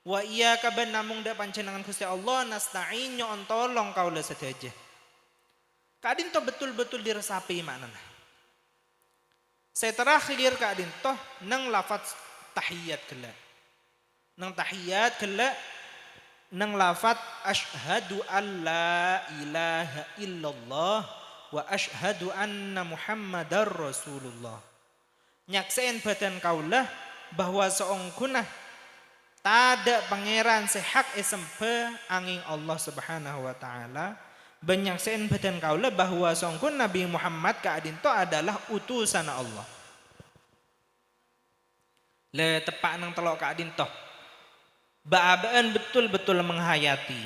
Wa iya ka ben namung dak panjenengan Gusti Allah nasta'in nyon tolong kaula sadaja. Kadin to betul-betul diresapi maknana. Saya terakhir kadin to nang lafaz tahiyat kala. Nang tahiyat kala nang lafaz asyhadu alla ilaha illallah wa asyhadu anna Muhammadar Rasulullah. Nyaksen badan kaulah bahwa seongkunah tada pangeran sehak esempe angin Allah Subhanahu wa taala. Benyaksen badan kaulah bahwa seongkun Nabi Muhammad kadin to adalah utusan Allah. Le tepak nang telok kadin to. Baabaan betul-betul menghayati.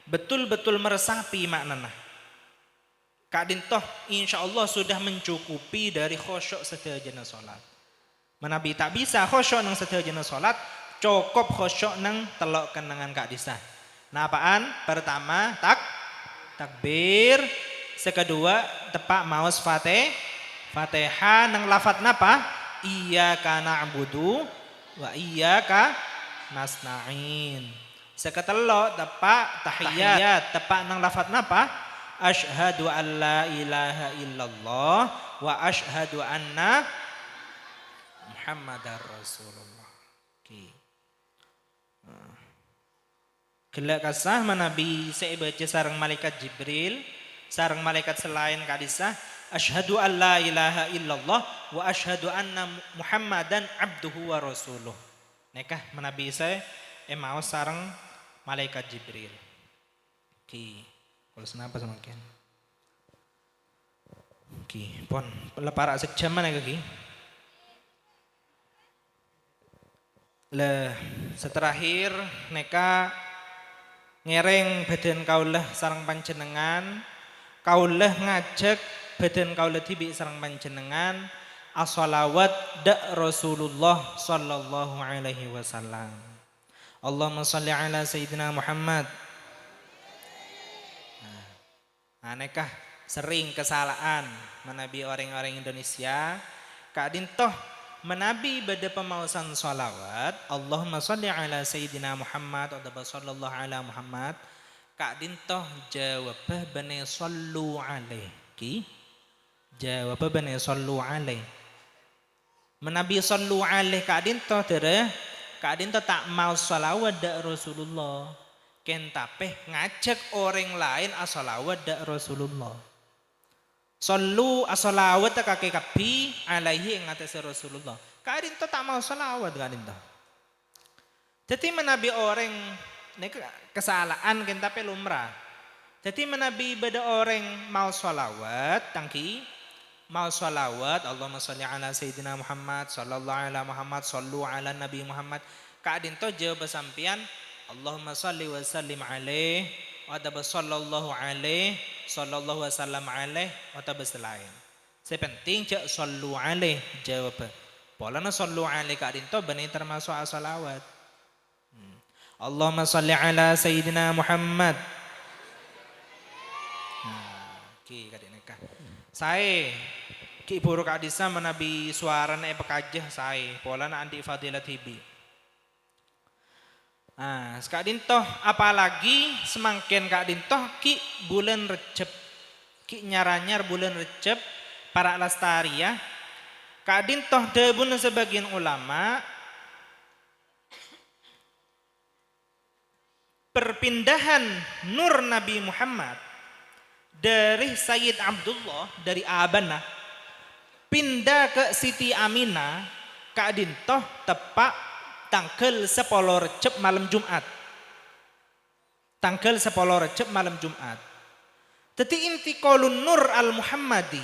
Betul-betul meresapi maknana. Kadin toh insyaallah sudah mencukupi dari khusyuk sedajana salat. Menabi tak bisa khusyuk nang sedajana salat, cukup khusyuk nang telok kenangan kadisah. Nah apaan? Pertama takbir, sekedua tepak maos Fatihah nang lafat napa? Iyyaka na'budu wa iyyaka nasta'in. Seketelo tepak tahiyat, tepak nang lafat napa? Asyhadu an la ilaha illallah wa asyhadu anna Muhammadar Rasulullah. Gelak kasah manabi saya baca sareng malaikat Jibril, sareng malaikat selain kadisah asyhadu an la ilaha illallah wa asyhadu anna Muhammadan abduhu wa rasuluh. Nekah manabi saya mau sareng malaikat Jibril. Kalau senapa semakin. Pon lepara sejam mana kaki? Le seterakhir neka ngereng badan kaulah sarang panjenengan, kaulah ngajak badan kaulah tibi sarang panjenengan as-salawat da Rasulullah sallallahu alaihi wasallam. Allahumma shalli ala sayyidina Muhammad. Anekah sering kesalahan menabi orang-orang Indonesia. Kak dintoh menabi pada pemausan salawat Allahumma sholli ala sayyidina Muhammad atau sallallahu ala Muhammad. Kak dintoh jawab bane sallu alaihi. Jawab bane sallu alaihi. Menabi sallu alaihi Kak dintoh tere. Kak dintoh tak mau salawat dak Rasulullah. Kentapeh ngajak orang lain asalawat dak Rasulullah. Sallu asalawat kake kapi alaihi ing atase Rasulullah. Kadin to tak mau salawat kadin to. Jadi menabi orang nek kesalahan kentape lumrah. Jadi menabi beda orang mau salawat tangki mau salawat Allahumma sholli ala sayyidina Muhammad sallallahu ala Muhammad sallu ala nabi Muhammad. Kadin to jawab sampean Allahumma sholli wa sallim alaihi wa sallallahu alaihi sallallahu wasallam alaihi wa selain. Sepenting cak sallu alaihi jawab. Polana sallu alaihi Kak dinto bani termasuk salawat. Allahumma sholli ala sayyidina Muhammad. Ki Kak dineka. Sae ki buruk hadisa menabi suara na pekajah sae. Polana anti fadilat hibi. Kak dintoh apalagi semakin Kak dintoh ki bulan Recep ki nyaranyar bulan Recep para lastariah Kak dintoh debun sebagian ulama perpindahan nur Nabi Muhammad dari Sayyid Abdullah dari Abanah pindah ke Siti Aminah Kak dintoh tepak tanggal 10 Recep malam Jumat. Tanggal 10 Recep malam Jumat. Teti intiqalun nur al-Muhammadi.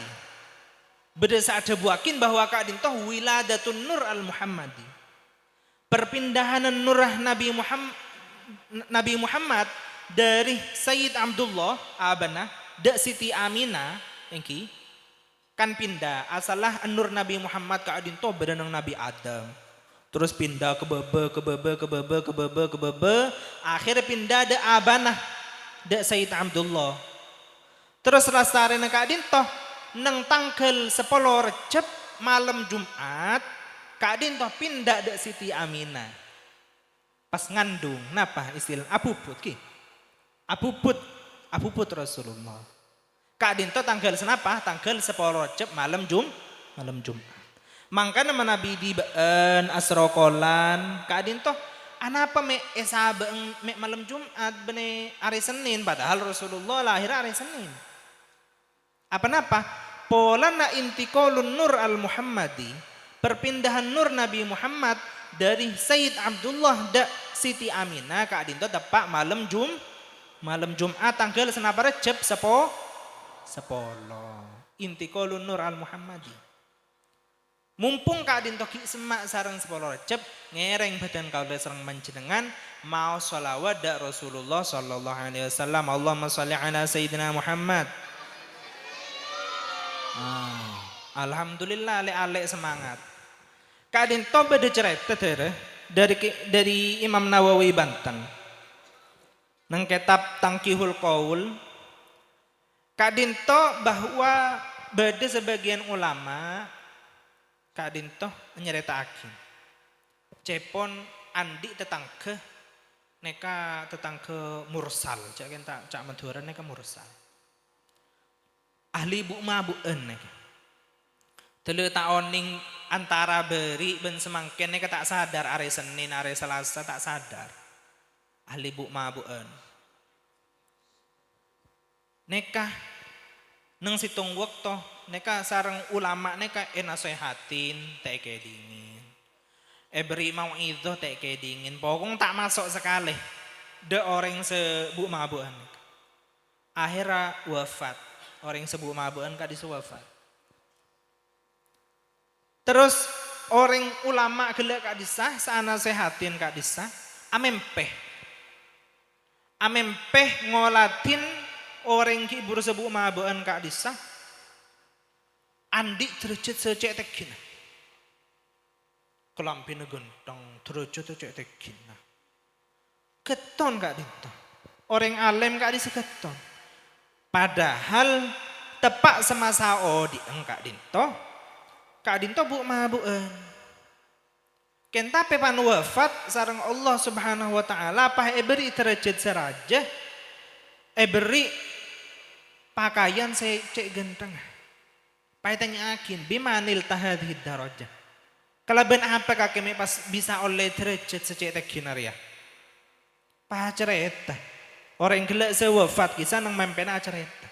Beda saat buakin bahwa Kak dintoh wiladatun nur al-Muhammadi. Perpindahan nurah Nabi Muhammad dari Sayyid Abdullah Abanah dak Siti Aminah engki kan pindah asalah nur Nabi Muhammad Kak dintoh berenang Nabi Adam. Terus pindah ke bebe, akhirnya pindah de Abanah, de Sayyid Abdullah. Terus lastarinya Kak dintoh, neng tanggal 10 Recep malam Jumat, Kak dintoh pindah de Siti Aminah. Pas ngandung, napa istilah abuput ki? Abuput Rasulullah. Kak dintoh tanggal senapa? Tanggal 10 Recep malam Jumat. Mangkana menabi di asrokolan kadin toh anapa me esabeng me malam Jumat bene hari Senin padahal Rasulullah lahir hari Senin. Apa napa? Polana intiqalun nur al-Muhammadi perpindahan nur Nabi Muhammad dari Sayyid Abdullah da Siti Aminah kadin toh tepak malam Jumat tanggal senapa Recep 10 intiqalun nur al-Muhammadi. Mumpung Kak dintoh ki semak sareng 10 Recep ngereng badan kaula sareng panjenengan mau sholawat dak Rasulullah sallallahu alaihi wasallam Allahumma sholli ala sayyidina Muhammad. Alhamdulillah ale semangat. Kak dintoh beda cerita dari Imam Nawawi Banten. Nang kitab Tangkihul Qaul Kak dintoh bahwa beda sebagian ulama Kak dintoh nyeritaake cepon andi tetangke neka tetangke mursal cak Madura neka mursal ahli bu mabueun neka teu taoning antara beri ben semangken neka tak sadar are Senin are Selasa tak sadar ahli bu mabueun neka neng situng waktu neka sareng ulama neka nasehatin tek dingin beri mau itu tek dingin pokong tak masuk sekali de orang sebu mabuan akhirnya wafat orang sebu mabuan kadis wafat terus orang ulama gelek kadisah sana sehatin kadisah amempeh ngolatin orang kibur sebu mabuan kadisah andi derajat secek tegina kelampina gentong derajat secek tegina keton Kak dintoh orang alim Kak disa keton padahal tepak semasa odi Kak Dinto bu mabueun. Kenta pepan wafat sareng Allah Subhanahu wa taala pah beri derajat seraja beri pakaian cek genteng. Pah tanya akin bimanil tahadhid darajah. Kalaban apa kakek pas bisa oleh derajat secek teginar ya. Pah cerita. Orang gelak sewafat kisah nang mempena cerita.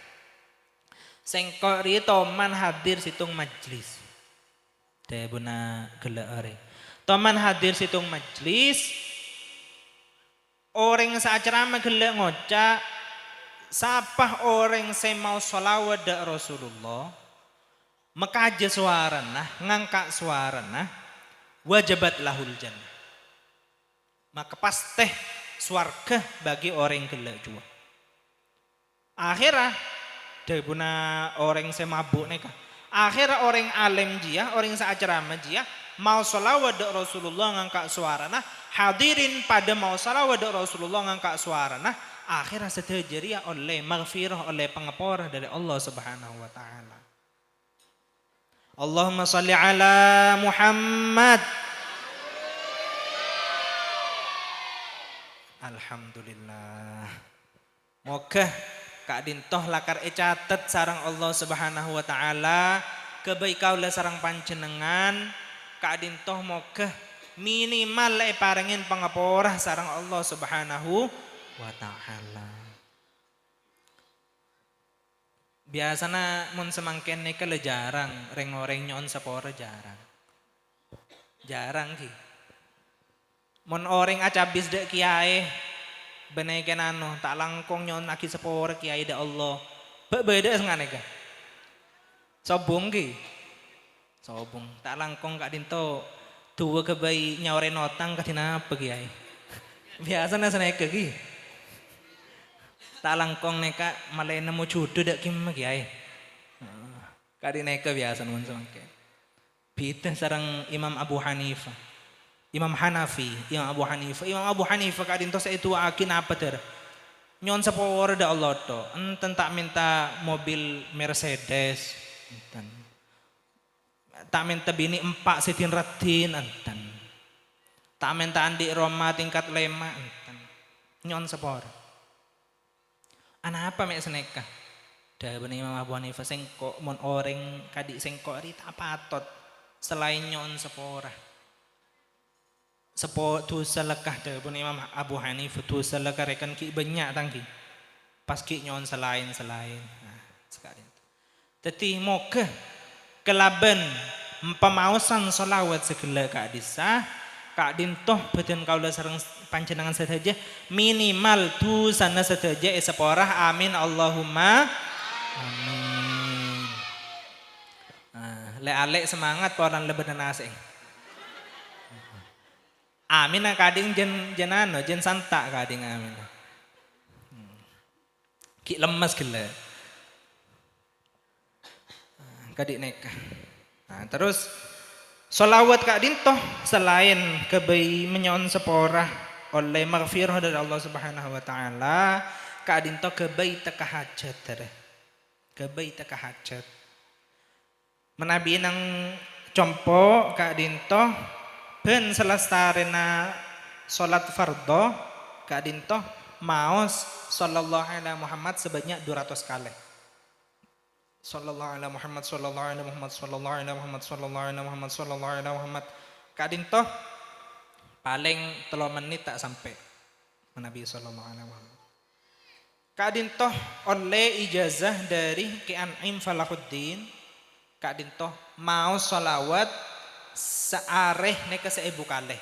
Sengkok rito man hadir situng majlis. Teh buna gelak are. Toman hadir situng majlis. Orang saacarama gelak ngoca. Sapah orang saya mau sholawat da Rasulullah. Mekaja suarana, ngangkat suarana. Wajabat lahul jannah. Maka pasti swarga bagi orang gelak jua. Akhirnya. Dari buna orang saya mabuk neka. Akhirnya orang alim dia, orang seacarama dia mau salawat da Rasulullah ngangkat suarana, hadirin pada mau salawat da Rasulullah ngangkat suarana, akhirnya setejeria oleh maghfirah oleh pengepora dari Allah Subhanahu wa taala. Allahumma shalli ala Muhammad. Alhamdulillah. Moga Kak Dintoh lakar catet sarang Allah Subhanahu wa taala kebaikan sarang panjenengan. Kak Dintoh moga minimal parengin pangaporah sarang Allah Subhanahu wa taala. Biasana mun semangken neka le jarang reng-oreng nyon sapora jarang. Jarang ki. Mun oreng acabis dek kiai benaikan anu tak langkong nyon aki sepore kiai da Allah. Beda sengane ka. Sobong ki. Sobong tak langkong Kak Dinto tuwa kebai nyawre notang kadina apa kiai. Biasa na saneka ki. Tak langkong neka malay nemu judo dak kim kiai. Kadina ka biasa mun semangke. Beda sareng Imam Abu Hanifah. Imam Hanafi, Imam Abu Hanifah Kak Dinto saya itu akin apa ter? Nyon sepore da Allah to. Enten tak minta mobil Mercedes, enten. Tak minta bini 4 sitin retin, enten. Tak minta andi Roma tingkat 5, enten. Nyon sepore. Ana apa mek seneka? Da bener Imam Abu Hanifah sengko mon oreng kadi sengko ri tak patot selain nyon sepora. Sepo tu selekah dah pun Imam Abu Hanifah tu selekah rekan ki banyak tangki pas ki nyon selain sekali. Tetapi moga kelaban pemausan solawat segala Kak Disa Kak Dintoh beten kaula sareng panjenengan saja minimal tu sana saja seporah amin Allahumma amin. Le alek semangat orang lebenan asing. Amin kading jen santa kading amin. Ki lemas gila. Kadik neka. Nah, terus solawat Kak Dintoh selain kebai menyon seporah oleh maghfirah dari Allah Subhanahu wa taala, Kak Dintoh kebai teka hajat tere. Kebai teka hajat. Menabi nang compo Kak Dintoh ben selestarena salat fardhu Kak Dintoh maos sallallahu alaihi Muhammad sebanyak 200 kali. Sallallahu alaihi Muhammad sallallahu alaihi Muhammad sallallahu alaihi Muhammad sallallahu alaihi Muhammad sallallahu alaihi Muhammad. Kak Dintoh paling 3 menit tak sampai Nabi sallallahu alaihi Muhammad. Kak Dintoh oleh ijazah dari Ki An'im Falahuddin. Kak Dintoh mau salawat seareh neka seibu kali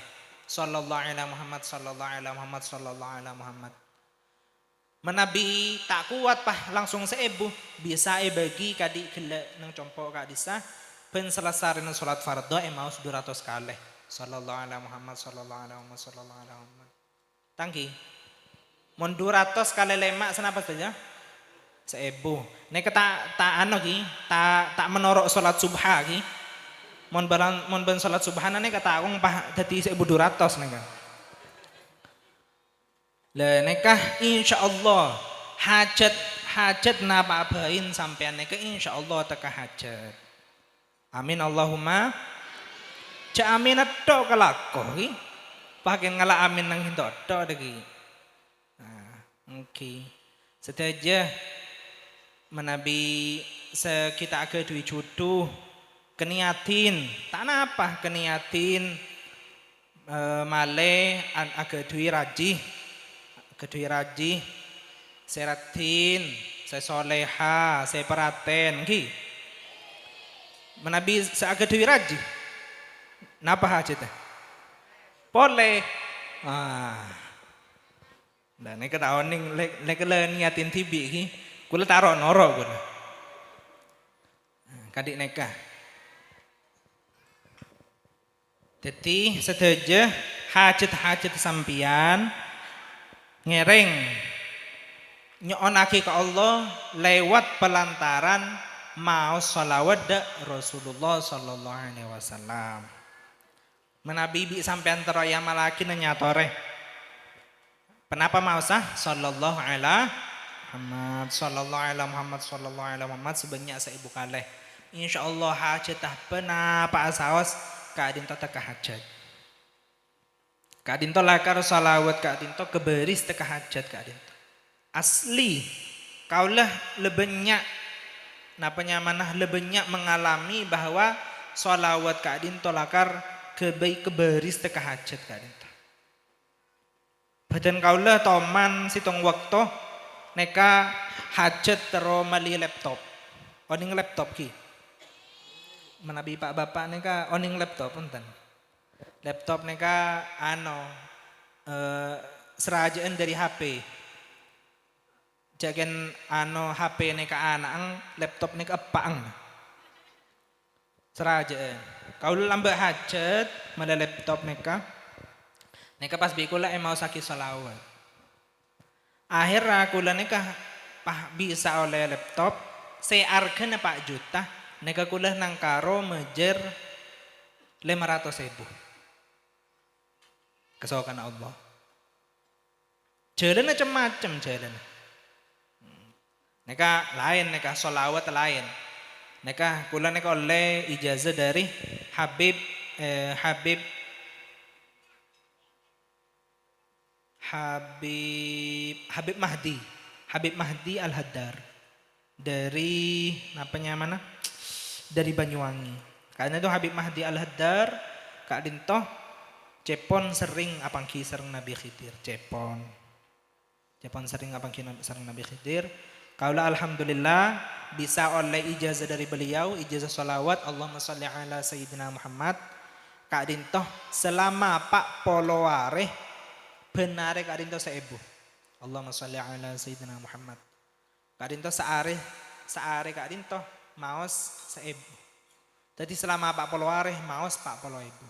sallallahu alaihi Muhammad sallallahu alaihi Muhammad sallallahu alaihi Muhammad. Menabi tak kuat pah langsung seibu bisa bagi kadi gela nang compo Kak Disa ben selesai nang salat fardhu mau 200 kali sallallahu alaihi Muhammad sallallahu alaihi Muhammad sallallahu alaihi Muhammad. Tangki mon 200 kali lemak senapa saja seibu nek tak anu ki tak menorok salat subha ki mon ban salat subhana nek kata akong pah dadi 1200 neka. Lah nekah insyaallah hajat napa abain sampean niki insyaallah teka hajat. Amin Allahumma. Cak amin tok kelako iki. Pakai ngala amin nang hintok tok iki. Nah, oke. Sedaja menabi sekita aga duwi jodoh keniatin tak napa keniatin male aga duwi raji seratin saya soleha saya peraten ki menabi seaga duwi raji napa hajatnya boleh dan ini ketahuan nih niatin tibi ki kula taruh noro kula kadik nekah jadi sedaja hajat sampian ngereng nyoonake ke Allah lewat pelantaran mau sholawat da Rasulullah sallallahu alaihi wasallam. Menabi bi sampean teroya malaki nyatore. Kenapa mau sah sallallahu alaihi Muhammad sebanyak seibu kalih. Insyaallah hajatah penapa asawas kadin tata hajat. Kadin to lakar salawat kadin to keberis teka hajat kadin to. Asli kaulah lebenyak napanya manah lebenyak mengalami bahwa salawat kadin to lakar keberis teka hajat kadin to. Badan kaulah toman situng waktu neka hajat tero mali laptop. Oning laptop ki. Menabi pak bapak neka oning laptop punten. Laptop neka serajaan dari HP. Jagen HP neka anang, laptop neka epaang. Serajaan. Kalau lambak hajat mala laptop neka pas bikula mau sakit salawat. Akhir kula neka bisa oleh laptop seargen Pak juta neka kula nang karo mejer 500.000. Kesokan Allah. Jalan macam-macam jalan. Neka lain, neka sholawat lain. Neka kula neka oleh ijazah dari Habib Mahdi Al-Haddar dari dari Banyuwangi. Karena itu Habib Mahdi Al-Haddar Kak Dintoh cepon sering apangki sareng Nabi Khidir cepon sering apangki sareng Nabi Khidir. Kaulah alhamdulillah bisa oleh ijazah dari beliau, ijazah sholawat Allahumma sholli ala sayyidina Muhammad. Kak Dintoh selama Pak Poloare benare Kak Dintoh seibu. Allahumma sholli ala sayyidina Muhammad. Kak Dintoh seare Kak Dintoh maos seibu. Jadi selama Pak Poloare maos Pak Polo ibu.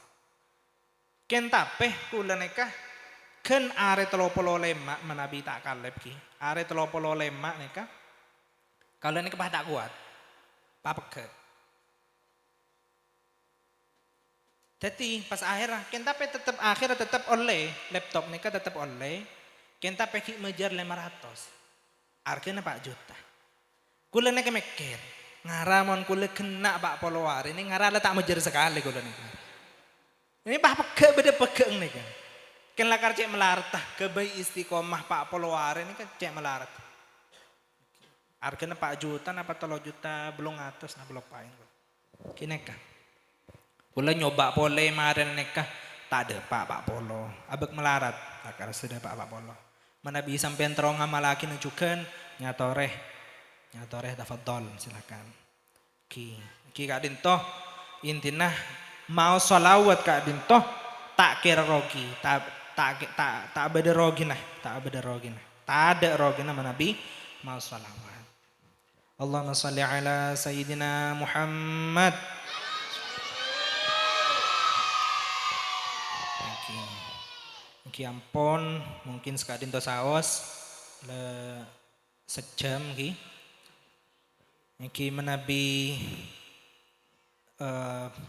Ken tapeh kula nekah ken are 35 menabi tak kaleb ki. Are 35 nekah kalau nekah tak kuat. Pak peget. Jadi pas akhir ken tapeh tetap oleh laptop nekah tetap oleh. Ken tapeh ki mejar 500. Argena Pak juta. Kula nekah mikir ngaramon kula kena Pak Polowar ini ngarala tak mejar sekali kula nekah. Ini Pak pegek beda pegek nih kan. Kan lakar cek melartah kebaik istiqomah Pak Polowar ini kan cek melarat. Harganya Pak juta apa 3 juta belum atas nah belum paling. Kini kan. Kula nyoba pole maren nekah tak ada Pak Polo. Abek melarat lakar sudah Pak Polo. Mana bisa sampean terong malaki nujukan nyatoreh tafadhol silakan. Ki Kak Dintoh intinah mau sholawat Kak Dintoh tak kira rogi tak beda rogi nah tak ada rogi nama Nabi mau sholawat. Allahumma sholli ala sayyidina Muhammad. Ki ampun mungkin Kak Dintoh saos le sejam ki menabi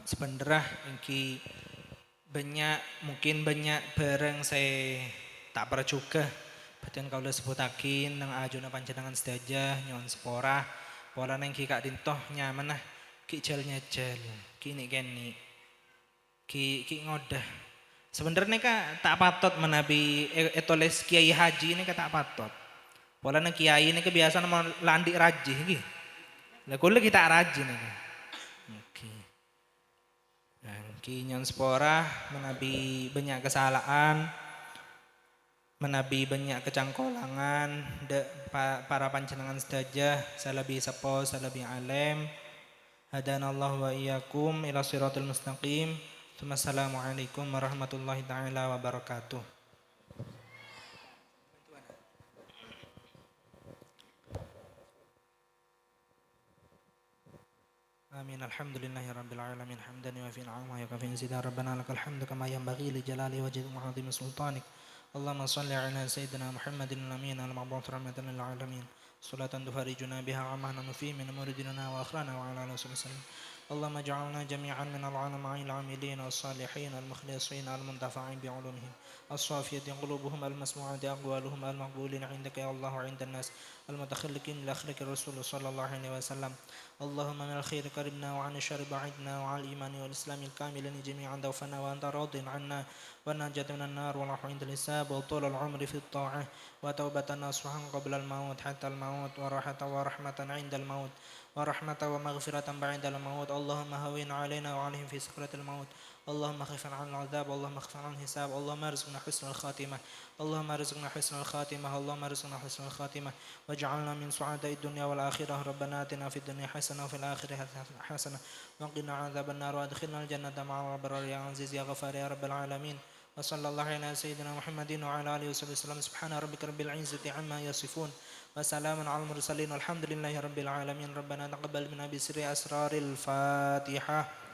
sebenarnya ini banyak barang saya tak pernah juga Batin kaula sebutakin nang ajuna panjenengan sedaya nyon sepora pola nang ki kak dintoh nyaman nah ki jel nyejel kini keni ki ngodah sebenarnya kak tak patot menabi etoles kiai haji ini kak tak patot pola nang kiai ini kebiasaan mau landik rajih ki lah kula kita rajin ini oke ki nyon sepora menabi banyak kesalahan menabi banyak kecangkolangan para panjenengan sedaya salabi sapo salabi alem hadanallahu wa iyyakum ila siratal mustaqim. Assalamualaikum warahmatullahi taala wabarakatuh. Amin alhamdulillahi rabbil alamin hamdan wa fi ni'am wa yakfi zida rabbana lakal hamdu kama yanbaghi li jalali wajhi wa 'azimi sultanik. اللهم صل على سيدنا محمد الأمين المبعوث رحمة للعالمين صلاة تفرجنا بها عما نحن فيه من أمور ديننا وآخرنا وعلى آله وصحبه وسلم اللهم اجعلنا جميعا من العلماء العاملين والصالحين المخلصين المنتفعين بعلومهم الصافية قلوبهم المسموعة أقوالهم المقبولين عندك يا الله وعند الناس المتخلقين لأخلاق الرسول صلى الله عليه وسلم اللهم من الخير قربنا وعن الشر بعدنا وعن الإيمان والإسلام الكاملين جميعا دوفنا وأنت راض عنا والنجاة من النار والعفو عند الحساب وطول العمر في الطاعة وتوبة نصوحا قبل الموت حتى الموت وراحة ورحمة عند الموت ورحمة ومغفرة بعد الموت اللهم هون علينا وعليهم في سكرة الموت اللهم خف عن العذاب اللهم خف عن الحساب اللهم ارزقنا حسن الخاتمة اللهم ارزقنا حسن الخاتمة اللهم ارزقنا حسن الخاتمة واجعلنا من سعداء الدنيا والآخرة ربنا آتنا في الدنيا حسنة وفي الآخرة حسنة وقنا عذاب النار وادخلنا الجنة مع الأبرار يا عزيز يا غفار يا رب العالمين وصلى الله على سيدنا محمد وعلى آله وصحبه وسلم سبحان ربك رب العزة عما يصفون وسلام على المرسلين والحمد لله رب العالمين ربنا تقبل منا بسر أسرار الفاتحة